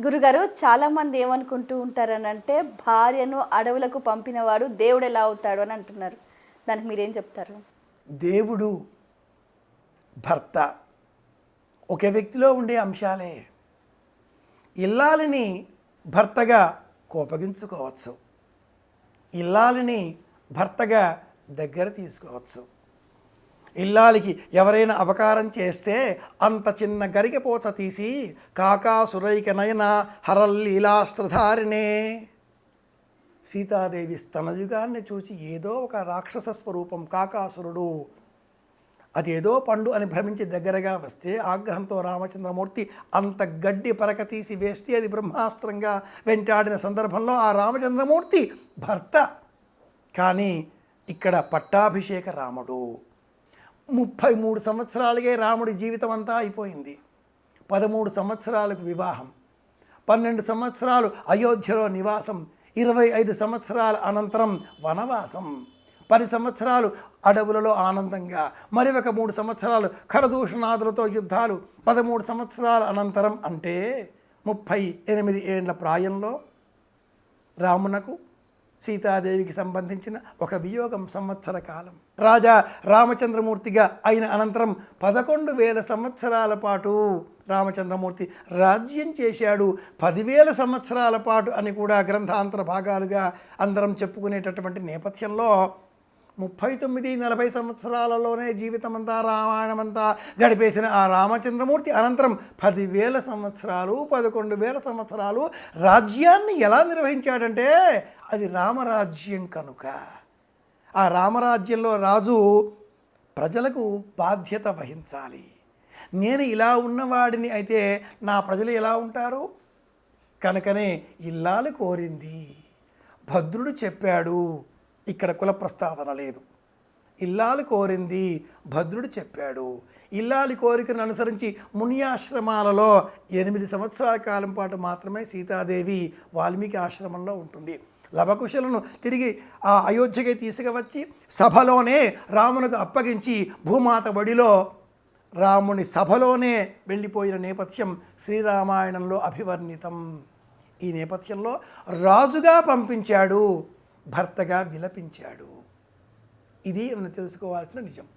గురుగారు చాలామంది ఏమనుకుంటూ ఉంటారనంటే భార్యను అడవులకు పంపినవాడు దేవుడు ఎలా అవుతాడు అని అంటున్నారు. దానికి మీరేం చెప్తారు? దేవుడు, భర్త ఒక వ్యక్తిలో ఉండే అంశాలే. ఇల్లాలిని భర్తగా కోపగించుకోవచ్చు, ఇల్లాలిని భర్తగా దగ్గర తీసుకోవచ్చు. ఇల్లాలికి ఎవరైనా అపకారం చేస్తే అంత చిన్న గరికెపోచ తీసి కాకాసురైక నయన హరల్లీలాస్త్రధారిణే. సీతాదేవి స్తనయుగాన్ని చూచి ఏదో ఒక రాక్షస స్వరూపం కాకాసురుడు, అదేదో పండు అని భ్రమించి దగ్గరగా వస్తే ఆగ్రహంతో రామచంద్రమూర్తి అంత గడ్డి పరక తీసి వేస్తే అది బ్రహ్మాస్త్రంగా వెంటాడిన సందర్భంలో ఆ రామచంద్రమూర్తి భర్త. కానీ ఇక్కడ పట్టాభిషేక రాముడు. 33 సంవత్సరాలకే రాముడి జీవితం అంతా అయిపోయింది. 13 సంవత్సరాలకు వివాహం, 12 సంవత్సరాలు అయోధ్యలో నివాసం, 25 సంవత్సరాల అనంతరం వనవాసం, 10 సంవత్సరాలు అడవులలో ఆనందంగా, మరి ఒక 3 సంవత్సరాలు ఖరదూషణాదులతో యుద్ధాలు, 13 సంవత్సరాల అనంతరం అంటే 38 ఏండ్ల ప్రాయంలో రామునకు సీతాదేవికి సంబంధించిన ఒక వియోగం సంవత్సర కాలం. రాజా రామచంద్రమూర్తిగా అయిన అనంతరం 11,000 సంవత్సరాల పాటు రామచంద్రమూర్తి రాజ్యం చేశాడు. 10,000 సంవత్సరాల పాటు అని కూడా గ్రంథాంతర భాగాలుగా అందరం చెప్పుకునేటటువంటి నేపథ్యంలో 39-40 సంవత్సరాలలోనే జీవితమంతా రామాయణమంతా గడిపేసిన ఆ రామచంద్రమూర్తి అనంతరం 10,000 సంవత్సరాలు, 11,000 సంవత్సరాలు రాజ్యాన్ని ఎలా నిర్వహించాడంటే అది రామరాజ్యం కనుక. ఆ రామరాజ్యంలో రాజు ప్రజలకు బాధ్యత వహించాలి. నేను ఇలా ఉన్నవాడిని అయితే నా ప్రజలు ఎలా ఉంటారు? కనుకనే ఇల్లాలు కోరింది, భద్రుడు చెప్పాడు. ఇక్కడ కుల ప్రస్తావన లేదు. ఇల్లాలు కోరింది, భద్రుడు చెప్పాడు. ఇల్లాలి కోరికను అనుసరించి మునియాశ్రమాలలో 8 సంవత్సరాల కాలం పాటు మాత్రమే సీతాదేవి వాల్మీకి ఆశ్రమంలో ఉంటుంది. లవకుశలను తిరిగి ఆ అయోధ్యకి తీసుకువచ్చి సభలోనే రామునకు అప్పగించి భూమాత బడిలో రాముని సభలోనే వెళ్ళిపోయిన నేపథ్యం శ్రీరామాయణంలో అభివర్ణితం. ఈ నేపథ్యంలో రాజుగా పంపించాడు, భర్తగా విలపించాడు. ఇది మనం తెలుసుకోవాల్సిన నిజం.